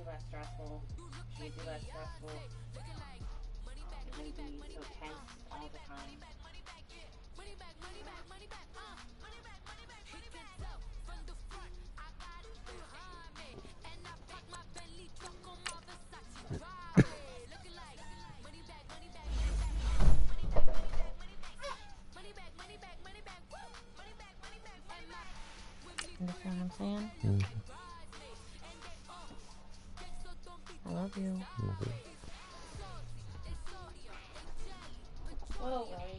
less stressful. She could be less stressful. It wouldn't be so tense all the time. Understand what I'm saying? Mm-hmm. I love you. Mm-hmm. Whoa, Ray.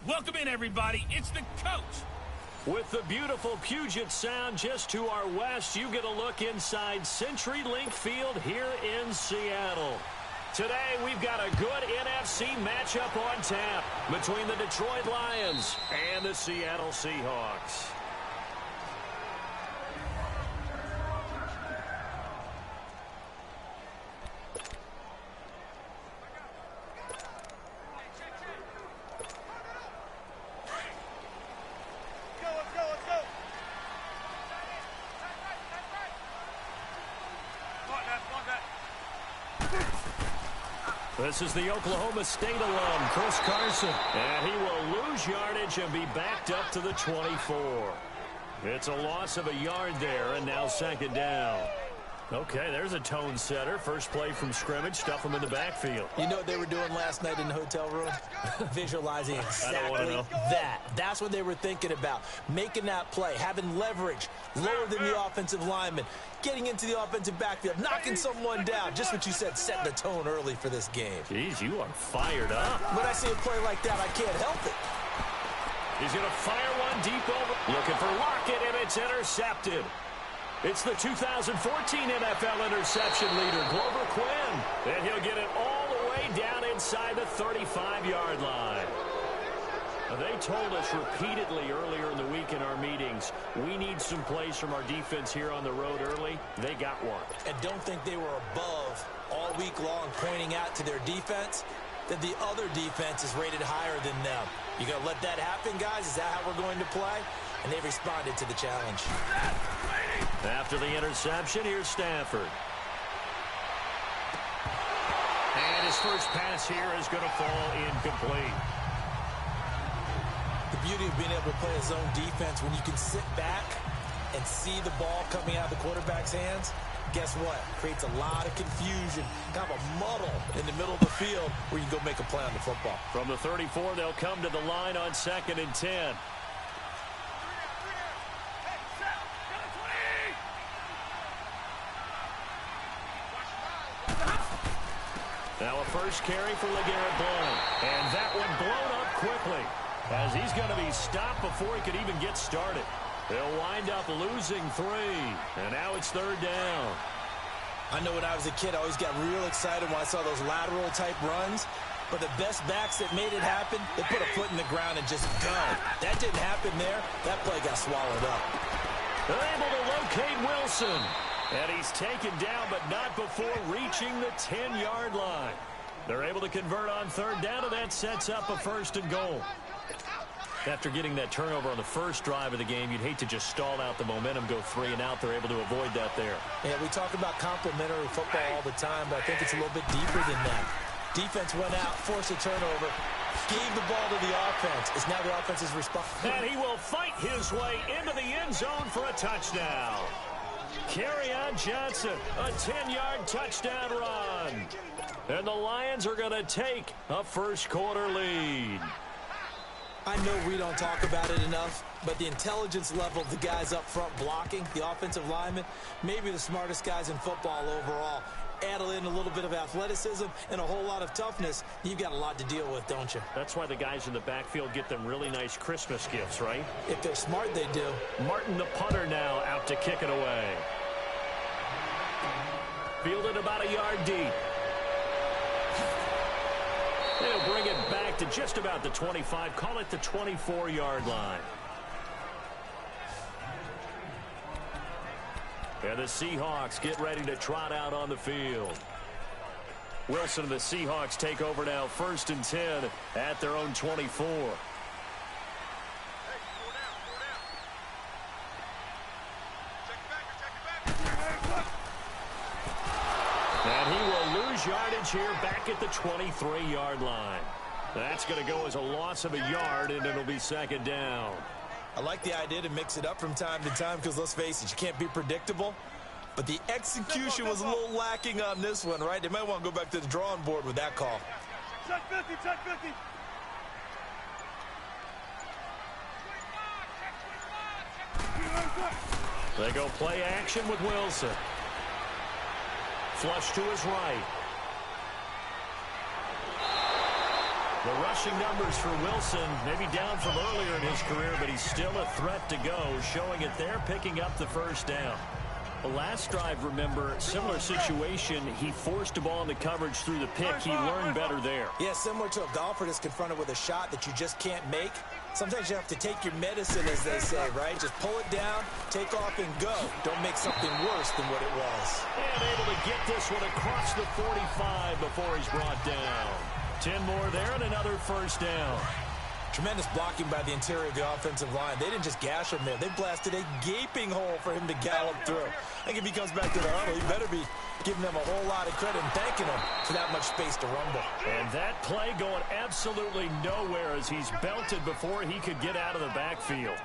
Welcome in, everybody. It's the coach. With the beautiful Puget Sound just to our west, you get a look inside CenturyLink Field here in Seattle. Today, we've got a good NFC matchup on tap between the Detroit Lions and the Seattle Seahawks. This is the Oklahoma State alum, Chris Carson. And he will lose yardage and be backed up to the 24. It's a loss of a yard there, and now second down. Okay, there's a tone setter. First play from scrimmage, stuff them in the backfield. You know what they were doing last night in the hotel room? Visualizing exactly that. That's what they were thinking about. Making that play, having leverage, lower than the offensive lineman, getting into the offensive backfield, knocking someone down. Just what you said, set the tone early for this game. Jeez, you are fired up. When I see a play like that, I can't help it. He's going to fire one deep over. Looking for Lockett, and it's intercepted. It's the 2014 NFL interception leader, Glover Quinn. And he'll get it all the way down inside the 35-yard line. They told us repeatedly earlier in the week in our meetings, we need some plays from our defense here on the road early. They got one. And don't think they were above all week long pointing out to their defense that the other defense is rated higher than them. You going to let that happen, guys? Is that how we're going to play? And they responded to the challenge. After the interception, here's Stafford. And his first pass here is going to fall incomplete. The beauty of being able to play a zone defense, when you can sit back and see the ball coming out of the quarterback's hands, guess what? Creates a lot of confusion, kind of a muddle in the middle of the field where you can go make a play on the football. From the 34, they'll come to the line on 2nd and 10. Now a first carry for LeGarrette Blount. And that one blown up quickly as he's going to be stopped before he could even get started. They'll wind up losing 3. And now it's 3rd down. I know when I was a kid, I always got real excited when I saw those lateral type runs. But the best backs that made it happen, they put a foot in the ground and just go. That didn't happen there. That play got swallowed up. They're able to locate Wilson. And he's taken down, but not before reaching the 10-yard line. They're able to convert on 3rd down, and that sets up a 1st and goal. After getting that turnover on the first drive of the game, you'd hate to just stall out the momentum, go 3 and out. They're able to avoid that there. Yeah, we talk about complementary football all the time, but I think it's a little bit deeper than that. Defense went out, forced a turnover, gave the ball to the offense. It's now the offense's response. And he will fight his way into the end zone for a touchdown. Kerryon Johnson, a 10-yard touchdown run. And the Lions are going to take a first-quarter lead. I know we don't talk about it enough, but the intelligence level of the guys up front blocking, the offensive linemen, maybe the smartest guys in football overall. add in a little bit of athleticism and a whole lot of toughness, you've got a lot to deal with, don't you? That's why the guys in the backfield get them really nice Christmas gifts, right? If they're smart, they do. Martin, the punter, now out to kick it away. Fielded about a yard deep. They'll bring it back to just about the 25. Call it the 24-yard line. And the Seahawks get ready to trot out on the field. Wilson and the Seahawks take over now, 1st and 10 at their own 24. And he will lose yardage here back at the 23-yard line. That's going to go as a loss of a yard, and it'll be 2nd down. I like the idea to mix it up from time to time because, let's face it, you can't be predictable. But the execution was a little lacking on this one, right? They might want to go back to the drawing board with that call. Check 50, check 50. They go play action with Wilson. Flush to his right. The rushing numbers for Wilson, maybe down from earlier in his career, but he's still a threat to go, showing it there, picking up the 1st down. The last drive, remember, similar situation. He forced a ball into coverage through the pick. He learned better there. Yeah, similar to a golfer that's confronted with a shot that you just can't make. Sometimes you have to take your medicine, as they say, right? Just pull it down, take off, and go. Don't make something worse than what it was. And able to get this one across the 45 before he's brought down. 10 more there and another 1st down. Tremendous blocking by the interior of the offensive line. They didn't just gash him there. They blasted a gaping hole for him to gallop through. I think if he comes back to the huddle, he better be giving them a whole lot of credit and thanking them for that much space to rumble. And that play going absolutely nowhere as he's belted before he could get out of the backfield.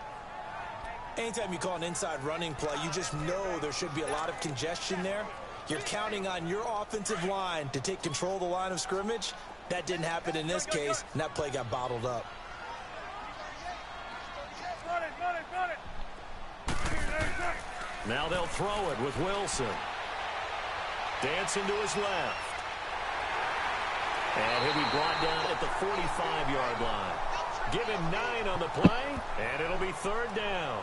Anytime you call an inside running play, you just know there should be a lot of congestion there. You're counting on your offensive line to take control of the line of scrimmage. That didn't happen in this case, and that play got bottled up. Now they'll throw it with Wilson. Dancing to his left. And he'll be brought down at the 45-yard line. Give him 9 on the play, and it'll be 3rd down.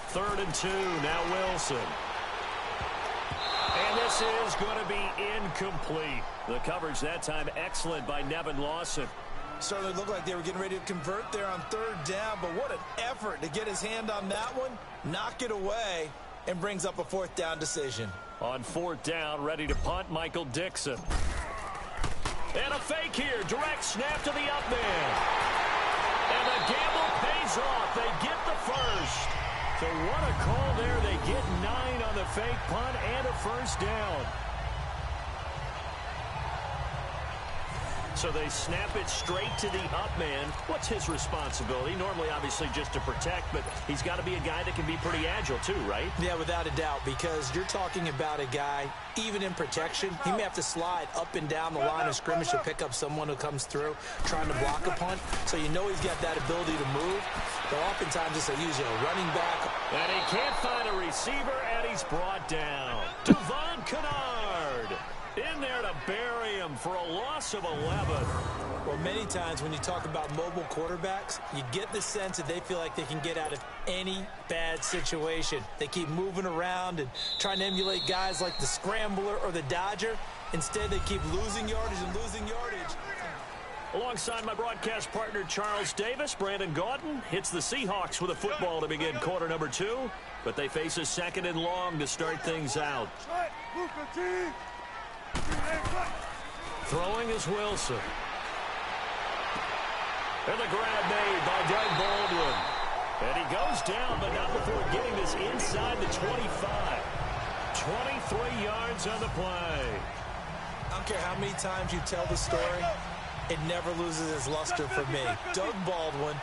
Third and 2, now Wilson. And this is going to be incomplete. The coverage that time excellent by Nevin Lawson. Certainly looked like they were getting ready to convert there on 3rd down, but what an effort to get his hand on that one, knock it away, and brings up a 4th down decision. On 4th down, ready to punt, Michael Dixon. And a fake here, direct snap to the up man. And the gamble pays off. They get the 1st. So what a call there. They get 9 on the fake punt and a 1st down. So they snap it straight to the up man. What's his responsibility? Normally, obviously, just to protect, but he's got to be a guy that can be pretty agile too, right? Yeah, without a doubt, because you're talking about a guy, even in protection, he may have to slide up and down the line of scrimmage to pick up someone who comes through trying to block a punt. So you know he's got that ability to move. But oftentimes, it's usually a running back. And he can't find a receiver, and he's brought down. Devon Kennard in there to bury him for a loss of 11. Well, many times when you talk about mobile quarterbacks, you get the sense that they feel like they can get out of any bad situation. They keep moving around and trying to emulate guys like the Scrambler or the Dodger. Instead, they keep losing yardage and losing yardage. Alongside my broadcast partner, Charles Davis, Brandon Gaudin hits the Seahawks with a football to begin quarter number 2. But they face a 2nd and long to start things out. Throwing is Wilson. And the grab made by Doug Baldwin. And he goes down, but not before getting this inside the 25. 23 yards on the play. I don't care how many times you tell the story, it never loses its luster for me. Doug Baldwin,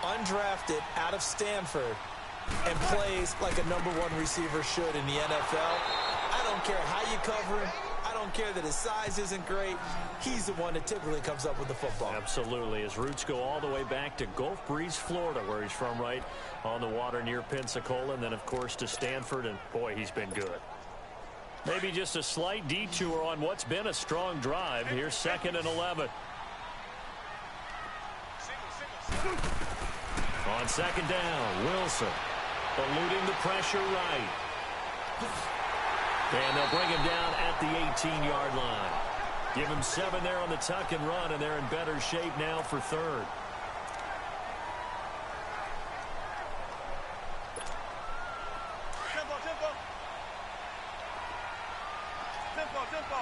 undrafted out of Stanford, and plays like a #1 receiver should in the NFL. I don't don't care how you cover him. I don't care that his size isn't great. He's the one that typically comes up with the football. Absolutely. His roots go all the way back to Gulf Breeze, Florida, where he's from, right on the water near Pensacola, and then, of course, to Stanford, and, boy, he's been good. Maybe just a slight detour on what's been a strong drive. Here's 2nd and 11. On 2nd down, Wilson eluding the pressure right. And they'll bring him down at the 18-yard line. Give him 7 there on the tuck and run, and they're in better shape now for 3rd. Tempo.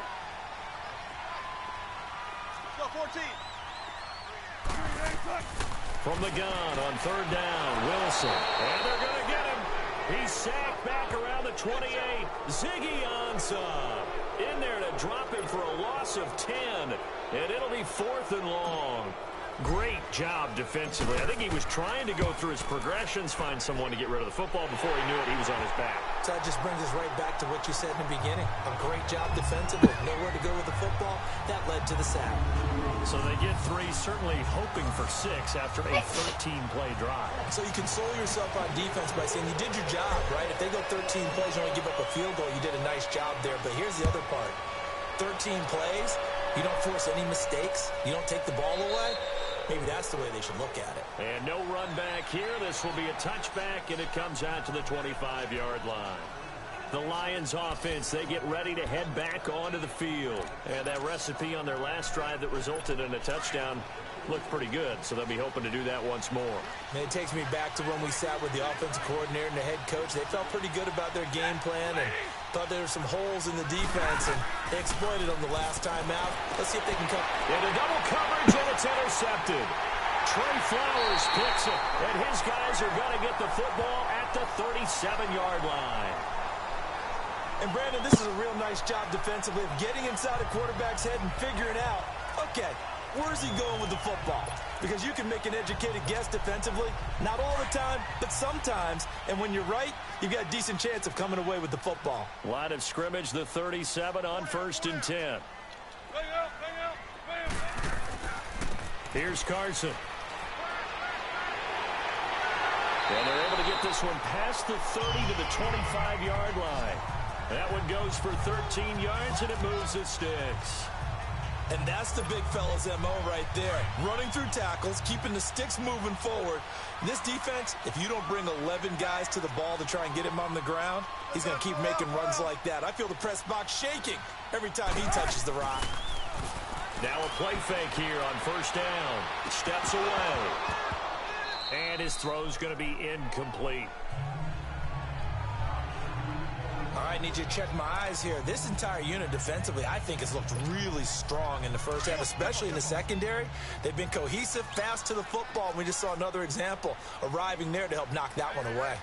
Go 14. From the gun on 3rd down, Wilson. And they're going to get him. He's sacked back around the 28. Ziggy Ansah in there to drop him for a loss of 10. And it'll be 4th and long. Great job defensively. I think he was trying to go through his progressions, find someone to get rid of the football. Before he knew it, he was on his back. So that just brings us right back to what you said in the beginning. A great job defensively. Nowhere to go with the football. That led to the sack. So they get 3, certainly hoping for 6 after a 13-play drive. So you console yourself on defense by saying you did your job, right? If they go 13 plays, you only give up a field goal, you did a nice job there. But here's the other part. 13 plays, you don't force any mistakes, you don't take the ball away. Maybe that's the way they should look at it. And no run back here. This will be a touchback, and it comes out to the 25-yard line. The Lions offense, they get ready to head back onto the field. And that recipe on their last drive that resulted in a touchdown looked pretty good, so they'll be hoping to do that once more. And it takes me back to when we sat with the offensive coordinator and the head coach. They felt pretty good about their game plan and thought there were some holes in the defense, and they exploited them the last time out. Let's see if they can come. Into double coverage, and it's intercepted. Trey Flowers picks it, and his guys are going to get the football at the 37-yard line. And, Brandon, this is a real nice job defensively of getting inside a quarterback's head and figuring out, okay, where's he going with the football? Because you can make an educated guess defensively, not all the time, but sometimes. And when you're right, you've got a decent chance of coming away with the football. Line of scrimmage, the 37 on 1st and 10. Here's Carson. And they're able to get this one past the 30 to the 25-yard line. That one goes for 13 yards, and it moves the sticks. And that's the big fella's MO right there. Running through tackles, keeping the sticks moving forward. This defense, if you don't bring 11 guys to the ball to try and get him on the ground, he's going to keep making runs like that. I feel the press box shaking every time he touches the rock. Now a play fake here on 1st down. Steps away. And his throw's going to be incomplete. All right, need you to check my eyes here. This entire unit defensively, I think, has looked really strong in the first half, especially in the secondary. They've been cohesive, fast to the football. We just saw another example arriving there to help knock that one away.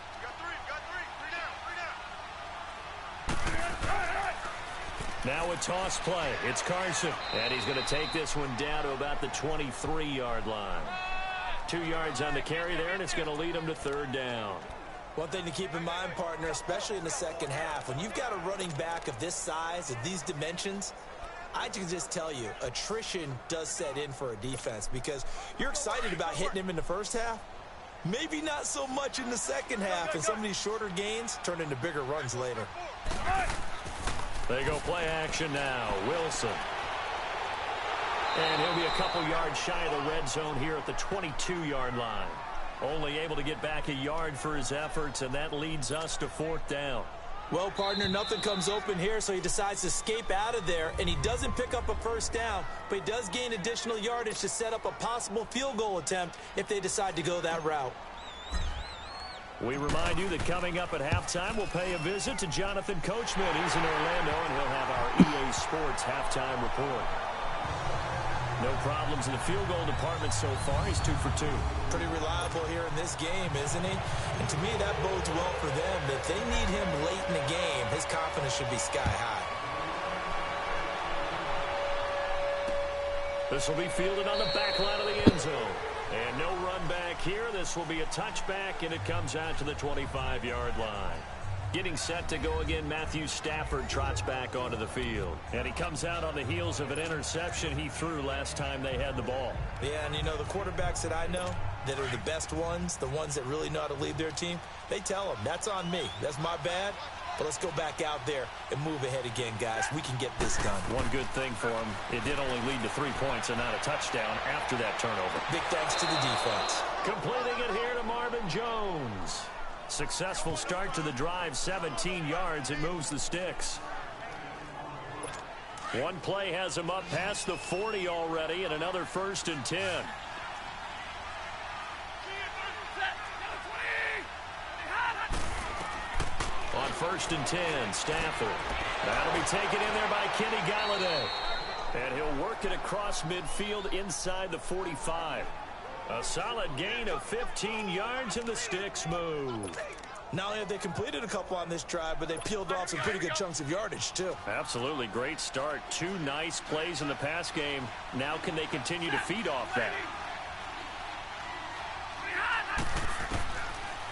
Now a toss play. It's Carson. And he's going to take this one down to about the 23-yard line. 2 yards on the carry there, and it's going to lead him to 3rd down. One thing to keep in mind, partner, especially in the second half, when you've got a running back of this size, of these dimensions, I can just tell you, attrition does set in for a defense because you're excited about hitting him in the first half. Maybe not so much in the second half, and some of these shorter gains turn into bigger runs later. They go play action now. Wilson. And he'll be a couple yards shy of the red zone here at the 22-yard line. Only able to get back a yard for his efforts, and that leads us to 4th down. Well, partner, nothing comes open here, so he decides to escape out of there, and he doesn't pick up a 1st down, but he does gain additional yardage to set up a possible field goal attempt if they decide to go that route. We remind you that coming up at halftime, we'll pay a visit to Jonathan Coachman. He's in Orlando, and he'll have our EA Sports halftime report. No problems in the field goal department so far. He's 2 for 2. Pretty reliable here in this game, isn't he? And to me, that bodes well for them. If they need him late in the game, his confidence should be sky high. This will be fielded on the back line of the end zone. And no run back here. This will be a touchback, and it comes out to the 25-yard line. Getting set to go again, Matthew Stafford trots back onto the field. And he comes out on the heels of an interception he threw last time they had the ball. Yeah, and you know, the quarterbacks that I know that are the best ones, the ones that really know how to lead their team, they tell them, that's on me. That's my bad. But let's go back out there and move ahead again, guys. We can get this done. One good thing for him, it did only lead to 3 points and not a touchdown after that turnover. Big thanks to the defense. Completing it here to Marvin Jones. Successful start to the drive, 17 yards. It moves the sticks. One play has him up past the 40 already, and another 1st and 10. On 1st and 10, Stafford. That'll be taken in there by Kenny Galladay. And he'll work it across midfield inside the 45. A solid gain of 15 yards, and the sticks move. Not only have they completed a couple on this drive, but they peeled off some pretty good chunks of yardage, too. Absolutely. Great start. 2 nice plays in the pass game. Now can they continue to feed off that?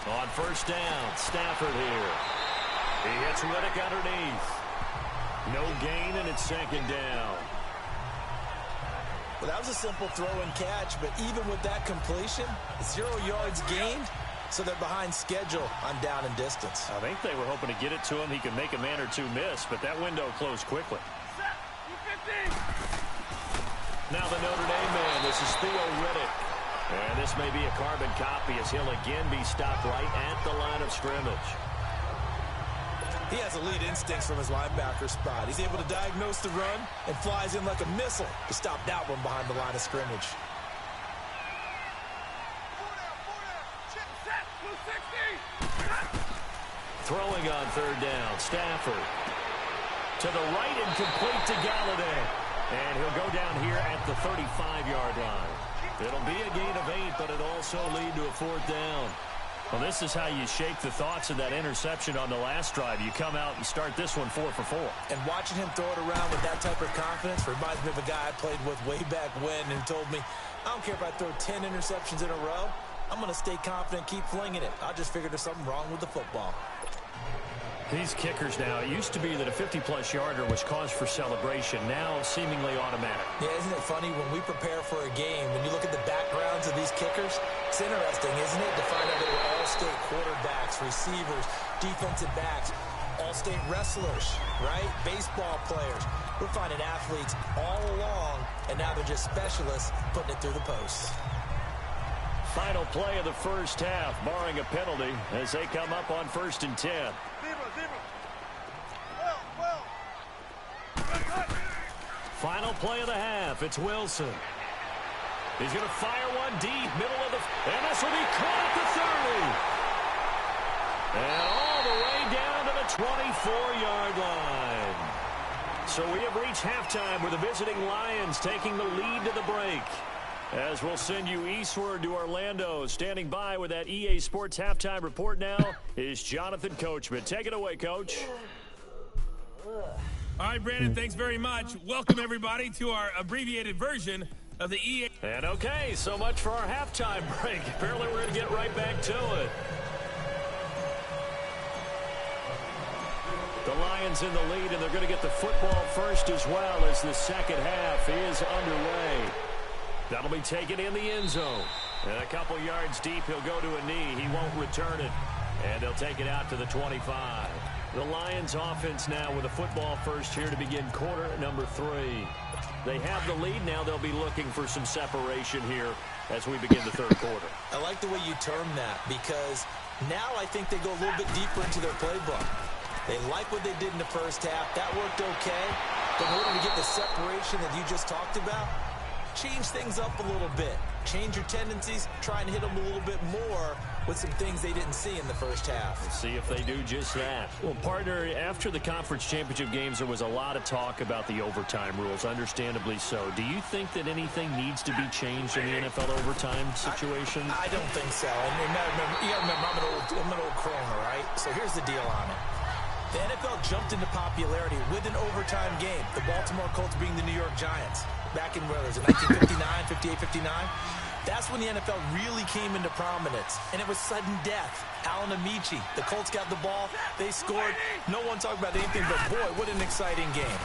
On 1st down, Stafford here. He hits Riddick underneath. No gain, and it's 2nd down. Well, that was a simple throw and catch, but even with that completion, 0 yards gained, so they're behind schedule on down and distance. I think they were hoping to get it to him. He could make a man or two miss, but that window closed quickly. Now the Notre Dame man, this is Theo Riddick. And this may be a carbon copy as he'll again be stopped right at the line of scrimmage. He has elite instincts from his linebacker spot. He's able to diagnose the run and flies in like a missile to stop that one behind the line of scrimmage. Throwing on 3rd down, Stafford. To the right and complete to Galladay. And he'll go down here at the 35-yard line. It'll be a gain of 8, but it'll also lead to a 4th down. Well, this is how you shake the thoughts of that interception on the last drive. You come out and start this one 4 for 4. And watching him throw it around with that type of confidence reminds me of a guy I played with way back when who told me, I don't care if I throw 10 interceptions in a row. I'm going to stay confident, keep flinging it. I just figured there's something wrong with the football. These kickers now, it used to be that a 50-plus yarder was cause for celebration, now seemingly automatic. Yeah, isn't it funny when we prepare for a game, when you look at the backgrounds of these kickers, it's interesting, isn't it, to find out they were all-state quarterbacks, receivers, defensive backs, all-state wrestlers, right? Baseball players. We're finding athletes all along, and now they're just specialists putting it through the posts. Final play of the first half, barring a penalty, as they come up on 1st and 10. Final play of the half. It's Wilson. He's going to fire one deep, middle of the... And this will be caught at the 30. And all the way down to the 24-yard line. So we have reached halftime with the visiting Lions taking the lead to the break. As we'll send you eastward to Orlando. Standing by with that EA Sports halftime report now is Jonathan Coachman. Take it away, Coach. All right, Brandon, thanks very much. Welcome, everybody, to our abbreviated version of the EA. And okay, so much for our halftime break. Apparently we're going to get right back to it. The Lions in the lead, and they're going to get the football first as well as the second half is underway. That'll be taken in the end zone. And a couple yards deep, he'll go to a knee. He won't return it. And they'll take it out to the 25. The Lions offense now with a football first here to begin quarter number 3. They have the lead. Now they'll be looking for some separation here as we begin the third quarter. I like the way you term that because now I think they go a little bit deeper into their playbook. They like what they did in the first half. That worked okay. But in order to get the separation that you just talked about, change things up a little bit. Change your tendencies. Try and hit them a little bit more with some things they didn't see in the first half. Let's see if they do just that. Well, partner, after the conference championship games, there was a lot of talk about the overtime rules, understandably so. Do you think that anything needs to be changed in the NFL overtime situation? I don't think so. And you gotta remember, I'm an old crone, right? So here's the deal on it. The NFL jumped into popularity with an overtime game. The Baltimore Colts being the New York Giants. Back in, where was it, 1959, 58, 59? That's when the NFL really came into prominence, and it was sudden death. Alan Amici, the Colts got the ball, they scored. No one talked about anything but, boy, what an exciting game.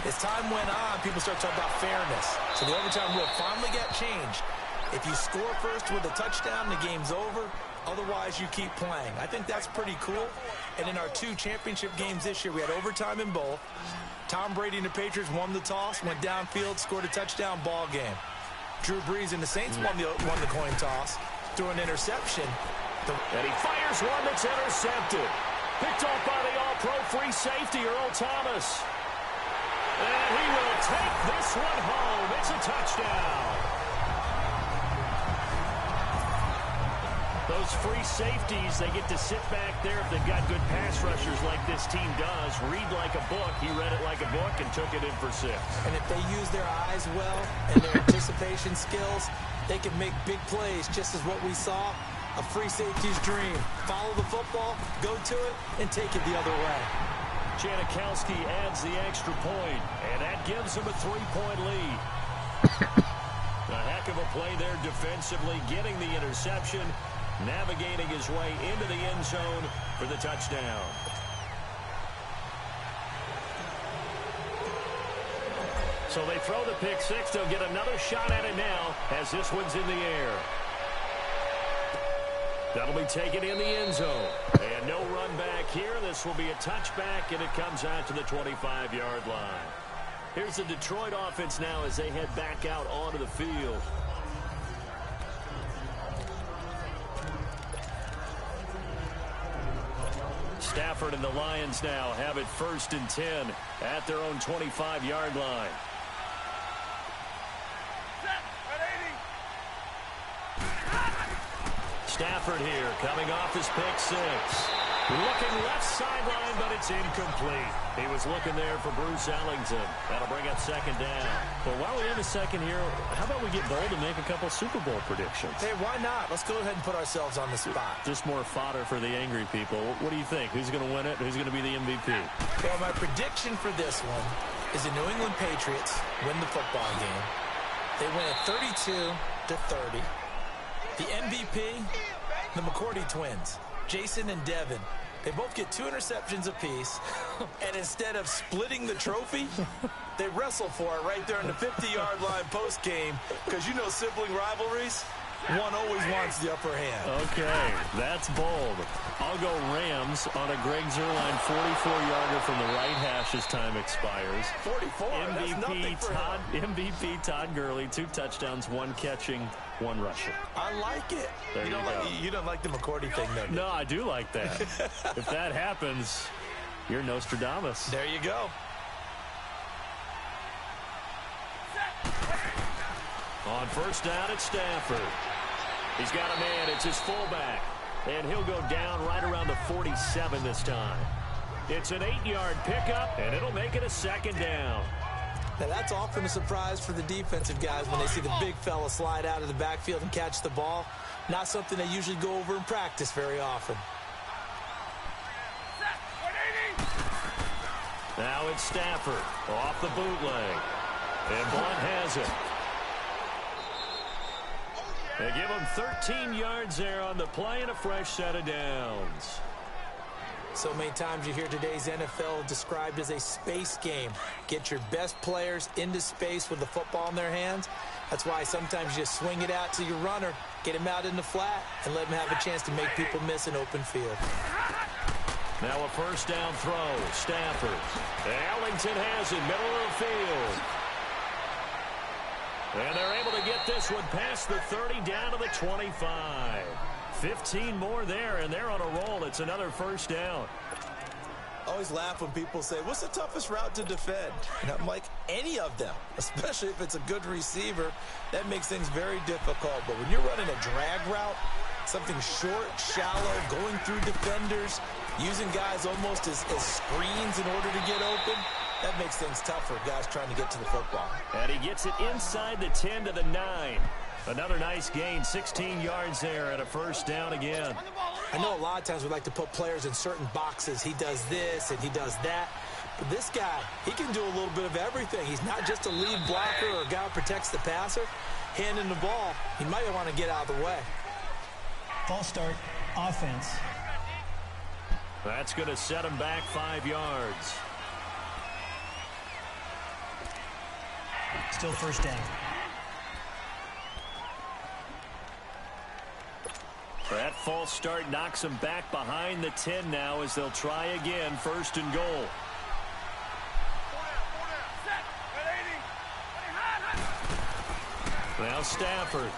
As time went on, people started talking about fairness. So the overtime rule finally got changed. If you score first with a touchdown, the game's over. Otherwise, you keep playing. I think that's pretty cool. And in our 2 championship games this year, we had overtime in both. Tom Brady and the Patriots won the toss, went downfield, scored a touchdown, ball game. Drew Brees and the Saints won the coin toss, threw an interception. And he fires one that's intercepted. Picked off by the all-pro free safety, Earl Thomas. And he will take this one home. It's a touchdown. Those free safeties, they get to sit back there if they've got good pass rushers like this team does. Read like a book. He read it like a book and took it in for 6. And if they use their eyes well and their anticipation skills, they can make big plays, just as what we saw. A free safety's dream. Follow the football, go to it, and take it the other way. Janikowski adds the extra point, and that gives him a 3-point lead. A heck of a play there defensively, getting the interception, navigating his way into the end zone for the touchdown. So they throw the pick 6. They'll get another shot at it now as this one's in the air. That'll be taken in the end zone. And no run back here. This will be a touchback, and it comes out to the 25-yard line. Here's the Detroit offense now as they head back out onto the field. Stafford and the Lions now have it 1st and 10 at their own 25-yard line. Stafford here coming off his pick 6. Looking left sideline, but it's incomplete. He was looking there for Bruce Ellington. That'll bring up 2nd down. Well, while we have a second here, how about we get bold and make a couple Super Bowl predictions? Hey, why not? Let's go ahead and put ourselves on the spot. Just more fodder for the angry people. What do you think? Who's going to win it? Who's going to be the MVP? Well, my prediction for this one is the New England Patriots win the football game. They win it 32-30. The MVP, the McCourty twins, Jason and Devin. They both get 2 interceptions apiece, and instead of splitting the trophy, they wrestle for it right there in the 50-yard line post-game, because you know sibling rivalries, one always wants the upper hand. Okay, that's bold. I'll go Rams on a Greg Zuerlein 44-yarder from the right hash as time expires. 44, that's nothing for him. MVP Todd Gurley, 2 touchdowns, 1 catching, 1 rushing. I like it. There you go. You don't like the McCourty thing, though? No, I do like that. If that happens, you're Nostradamus. There you go. On 1st down, it's Stafford. He's got a man. It's his fullback. And he'll go down right around the 47 this time. It's an 8-yard pickup, and it'll make it a 2nd down. Now, that's often a surprise for the defensive guys when they see the big fella slide out of the backfield and catch the ball. Not something they usually go over in practice very often. Now it's Stafford off the bootleg. And Blunt has it. They give him 13 yards there on the play and a fresh set of downs. So many times you hear today's NFL described as a space game. Get your best players into space with the football in their hands. That's why sometimes you just swing it out to your runner, get him out in the flat, and let him have a chance to make people miss an open field. Now a 1st down throw. Stafford. Ellington has it, middle of the field. And they're able to get this one past the 30 down to the 25. 15 more there, and they're on a roll. It's another 1st down. I always laugh when people say, what's the toughest route to defend? And I'm like, any of them, especially if it's a good receiver. That makes things very difficult. But when you're running a drag route, something short, shallow, going through defenders, using guys almost as screens in order to get open, that makes things tough for guys trying to get to the football. And he gets it inside the 10 to the 9. Another nice gain, 16 yards there, and a 1st down again. I know a lot of times we like to put players in certain boxes. He does this and he does that. But this guy, he can do a little bit of everything. He's not just a lead blocker or a guy who protects the passer. handing the ball, he might want to get out of the way. Ball start, offense. That's going to set him back 5 yards. Still first down. That false start knocks him back behind the 10 now as they'll try again, 1st and goal. Now Stafford.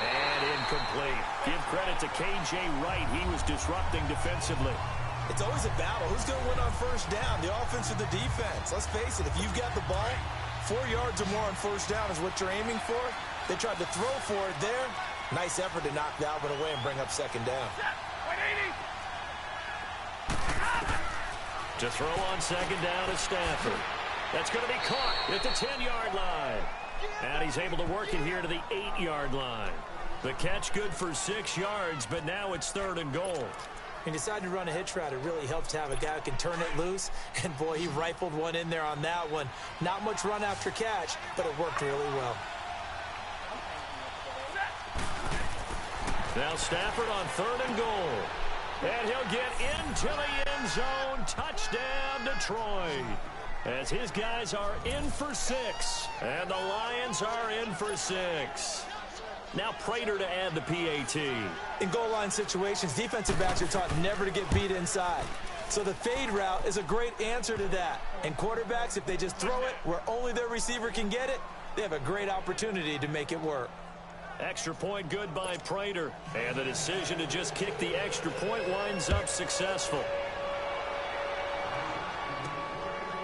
And incomplete. Give credit to K.J. Wright. He was disrupting defensively. It's always a battle. Who's going to win on first down, the offense or the defense? Let's face it, if you've got the ball, 4 yards or more on first down is what you're aiming for. They tried to throw for it there. Nice effort to knock Dalvin away and bring up 2nd down. To throw on 2nd down is Stafford. That's going to be caught at the 10-yard line. And he's able to work it here to the 8-yard line. The catch good for 6 yards, but now it's 3rd and goal. He decided to run a hitch route. It really helps to have a guy who can turn it loose. And, boy, he rifled one in there on that one. Not much run after catch, but it worked really well. Now Stafford on 3rd and goal. And he'll get into the end zone. Touchdown, Detroit. As his guys are in for 6. And the Lions are in for 6. Now Prater to add the PAT. In goal line situations, defensive backs are taught never to get beat inside. So the fade route is a great answer to that. And quarterbacks, if they just throw it where only their receiver can get it, they have a great opportunity to make it work. Extra point good by Prater. And the decision to just kick the extra point winds up successful.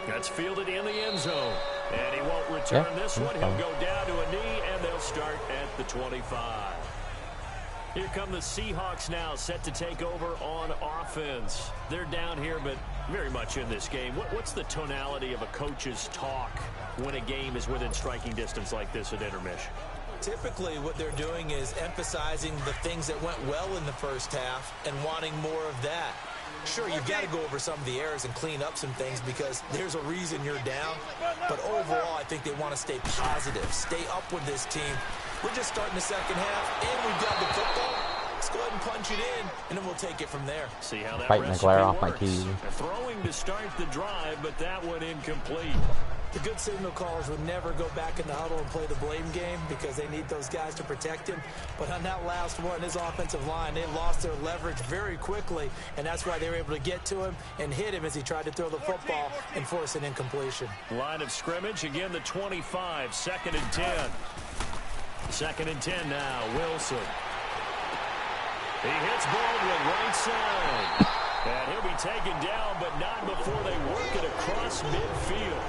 That's fielded in the end zone. And he won't return this one. He'll go down to a knee, and they'll start at the 25. Here come the Seahawks now, set to take over on offense. They're down here, but very much in this game. What's the tonality of a coach's talk when a game is within striking distance like this at intermission? Typically, what they're doing is emphasizing the things that went well in the first half and wanting more of that. Sure, you've got to go over some of the errors and clean up some things because there's a reason you're down. But overall, I think they want to stay positive, stay up with this team. We're just starting the second half, and we've got the football. Let's go ahead and punch it in, and then we'll take it from there. See how that Fighting the glare off my works. TV. Throwing to start the drive, but that one incomplete. The good signal callers would never go back in the huddle and play the blame game because they need those guys to protect him. But on that last one, his offensive line, they lost their leverage very quickly, and that's why they were able to get to him and hit him as he tried to throw the football and force an incompletion. Line of scrimmage, again the 25, 2nd and 10. 2nd and 10 now, Wilson. He hits Baldwin right side. And he'll be taken down, but not before they work it across midfield.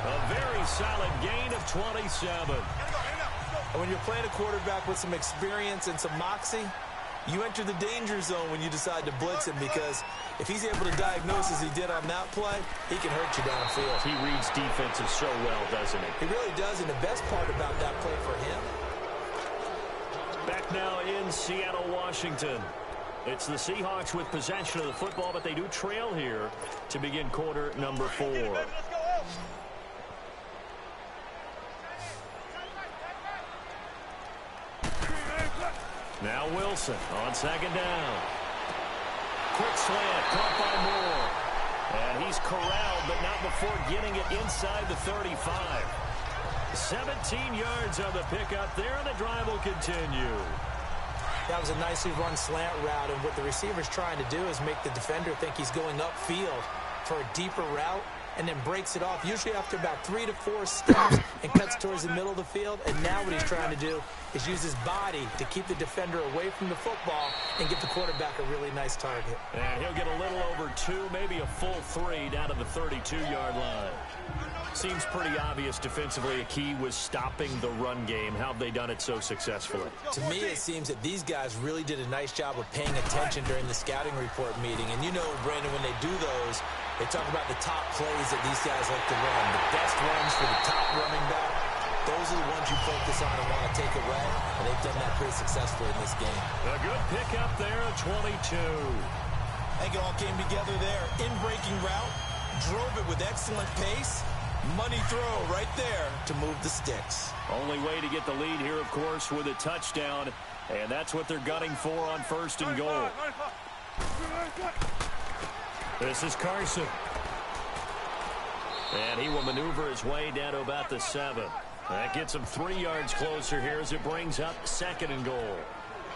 A very solid gain of 27. And when you're playing a quarterback with some experience and some moxie, you enter the danger zone when you decide to blitz him because if he's able to diagnose as he did on that play, he can hurt you downfield. He reads defenses so well, doesn't he? He really does, and the best part about that play for him. Back now in Seattle, Washington. It's the Seahawks with possession of the football, but they do trail here to begin quarter number 4. Now Wilson on 2nd down. Quick slant, caught by Moore. And he's corralled, but not before getting it inside the 35. 17 yards on the pickup there, and the drive will continue. That was a nicely run slant route, and what the receiver's trying to do is make the defender think he's going upfield for a deeper route, and then breaks it off, usually after about 3 to 4 steps, and cuts towards the middle of the field. And now what he's trying to do is use his body to keep the defender away from the football and give the quarterback a really nice target. And he'll get a little over 2, maybe a full 3 down to the 32-yard line. Seems pretty obvious defensively a key was stopping the run game. How have they done it so successfully? To me, it seems that these guys really did a nice job of paying attention during the scouting report meeting. And you know, Brandon, when they do those, they talk about the top plays that these guys like to run. The best runs for the top running back. Those are the ones you focus on and want to take away. And they've done that pretty successfully in this game. A good pickup there at 22. I think it all came together there. In-breaking route. Drove it with excellent pace. Money throw right there to move the sticks. Only way to get the lead here, of course, with a touchdown. And that's what they're gunning for on 1st and goal. This is Carson. And he will maneuver his way down to about the 7. That gets him 3 yards closer here as it brings up 2nd and goal.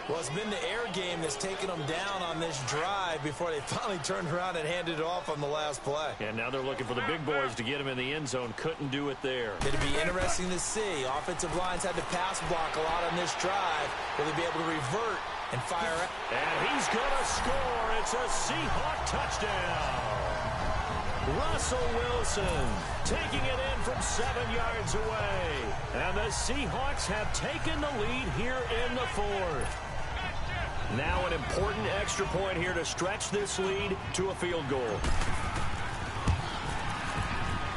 Well, it's been the air game that's taken them down on this drive before they finally turned around and handed it off on the last play. And now they're looking for the big boys to get him in the end zone. Couldn't do it there. It'll be interesting to see. Offensive lines had to pass block a lot on this drive. Will they be able to revert and fire out? And he's going to score. It's a Seahawk touchdown. Russell Wilson taking it in from 7 yards away. And the Seahawks have taken the lead here in the 4th. Now an important extra point here to stretch this lead to a field goal.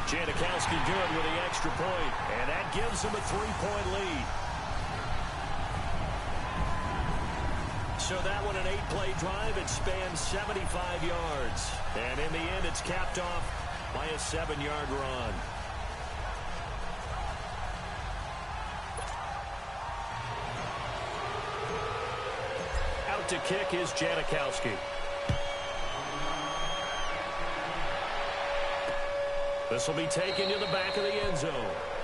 Janikowski good with the extra point, and that gives him a 3-point lead. So that one, an 8-play drive. It spans 75 yards. And in the end, it's capped off by a 7-yard run. Out to kick is Janikowski. This will be taken to the back of the end zone.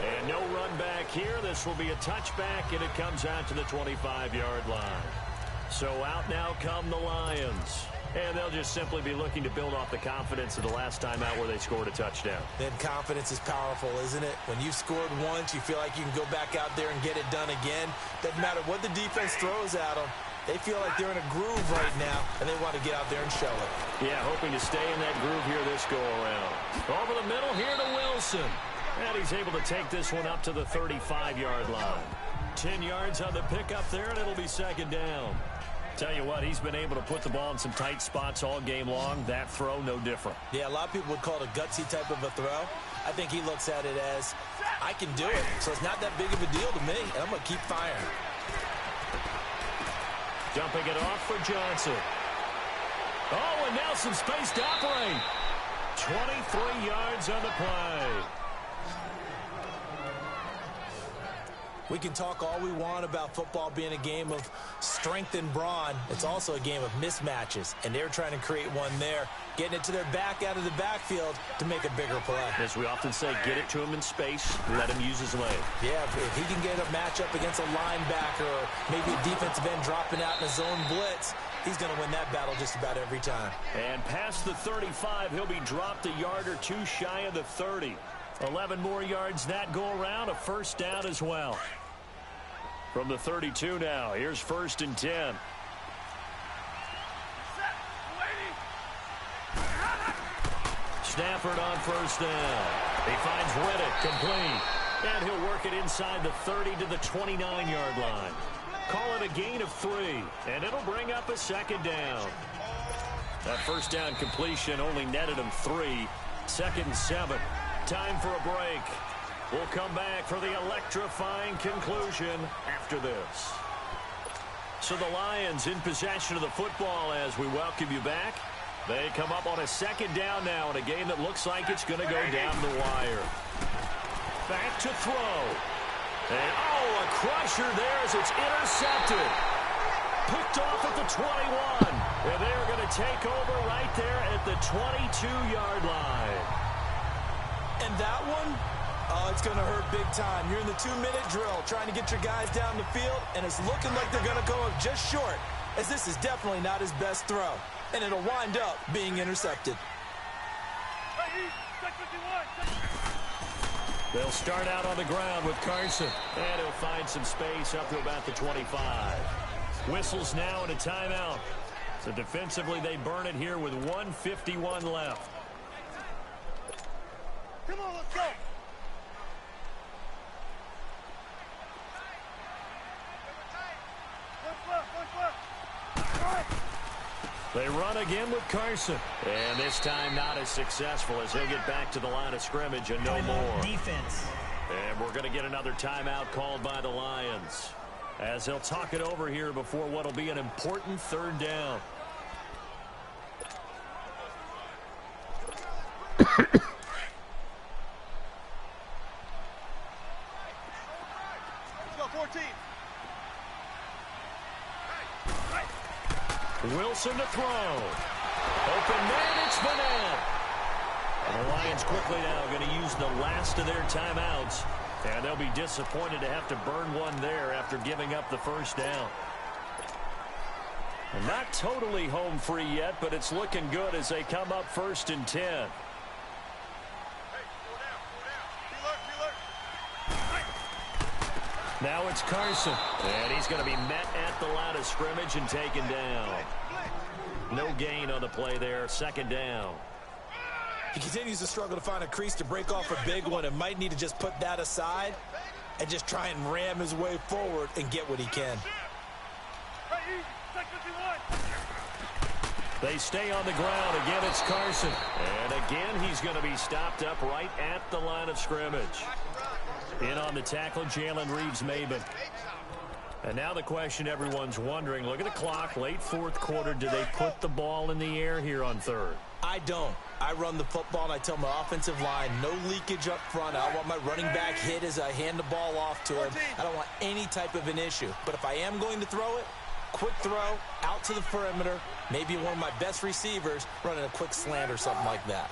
And no run back here. This will be a touchback, and it comes out to the 25-yard line. So out now come the Lions. And they'll just simply be looking to build off the confidence of the last time out where they scored a touchdown. Then confidence is powerful, isn't it? When you've scored once, you feel like you can go back out there and get it done again. Doesn't matter what the defense throws at them. They feel like they're in a groove right now, and they want to get out there and show it. Yeah, hoping to stay in that groove here this go-around. Over the middle here to Wilson. And he's able to take this one up to the 35-yard line. 10 yards on the pickup there, and it'll be 2nd down. Tell you what, he's been able to put the ball in some tight spots all game long. That throw, no different. Yeah, a lot of people would call it a gutsy type of a throw. I think he looks at it as, I can do it. So it's not that big of a deal to me, and I'm going to keep firing. Dumping it off for Johnson. Oh, and now some space to operate. 23 yards on the play. We can talk all we want about football being a game of strength and brawn. It's also a game of mismatches, and they're trying to create one there, getting it to their back out of the backfield to make a bigger play. As we often say, get it to him in space, let him use his leg. Yeah, if he can get a matchup against a linebacker or maybe a defensive end dropping out in a zone blitz, he's going to win that battle just about every time. And past the 35, he'll be dropped a yard or two shy of the 30. 11 more yards that go around, a 1st down as well. From the 32 now, here's 1st and 10. Stafford on 1st down. He finds Reddick complete. And he'll work it inside the 30 to the 29-yard line. Call it a gain of 3, and it'll bring up a 2nd down. That 1st down completion only netted him 3. 2nd and 7. Time for a break. We'll come back for the electrifying conclusion after this. So the Lions in possession of the football as we welcome you back. They come up on a 2nd down now in a game that looks like it's going to go down the wire. Back to throw. And, oh, a crusher there as it's intercepted. Picked off at the 21. And they're going to take over right there at the 22-yard line. And that one, oh, it's going to hurt big time. You're in the 2-minute drill trying to get your guys down the field, and it's looking like they're going to go up just short, as this is definitely not his best throw. And it'll wind up being intercepted. They'll start out on the ground with Carson. And he'll find some space up to about the 25. Whistles now and a timeout. So defensively, they burn it here with 1:51 left. Come on, let's go. They run again with Carson. And this time not as successful as he'll get back to the line of scrimmage and no more. Defense. And we're going to get another timeout called by the Lions as they'll talk it over here before what will be an important 3rd down. Wilson to throw. Open man, it's Vanette. And the Lions quickly now going to use the last of their timeouts. And they'll be disappointed to have to burn one there after giving up the first down. And not totally home free yet, but it's looking good as they come up 1st and 10. Now it's Carson. And he's going to be met at the line of scrimmage and taken down. No gain on the play there. 2nd down. He continues to struggle to find a crease to break off a big one and might need to just put that aside and just try and ram his way forward and get what he can. They stay on the ground. Again, it's Carson. And again, he's going to be stopped up right at the line of scrimmage. In on the tackle, Jalen Reeves-Maybin. And now the question everyone's wondering, look at the clock, late 4th quarter. Do they put the ball in the air here on 3rd? I don't. I run the football, and I tell my offensive line, no leakage up front. I don't want my running back hit as I hand the ball off to him. I don't want any type of an issue. But if I am going to throw it, quick throw, out to the perimeter, maybe one of my best receivers running a quick slant or something like that.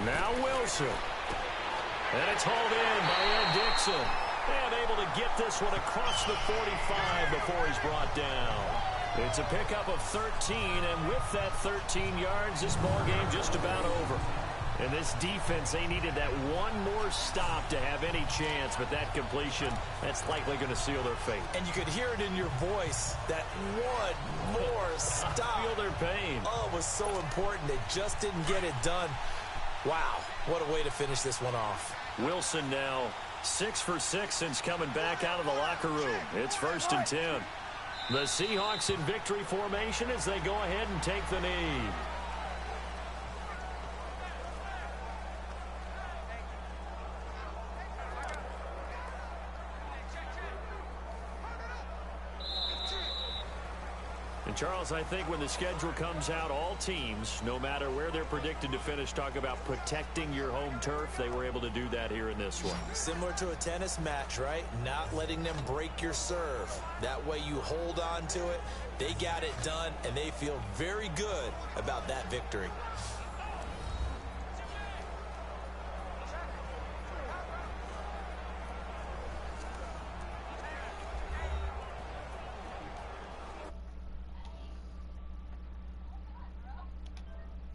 Now Wilson. And it's hauled in by Ed Dixon. And able to get this one across the 45 before he's brought down. It's a pickup of 13, and with that 13 yards, this ball game just about over. And this defense, they needed that one more stop to have any chance, but that completion, that's likely going to seal their fate. And you could hear it in your voice, that one more stop. Feel their pain. Oh, it was so important. They just didn't get it done. Wow, what a way to finish this one off. Wilson now 6 for 6 since coming back out of the locker room. It's 1st and 10. The Seahawks in victory formation as they go ahead and take the knee. And Charles, I think when the schedule comes out, all teams, no matter where they're predicted to finish, talk about protecting your home turf. They were able to do that here in this one. Similar to a tennis match, right? Not letting them break your serve. That way you hold on to it. They got it done, and they feel very good about that victory.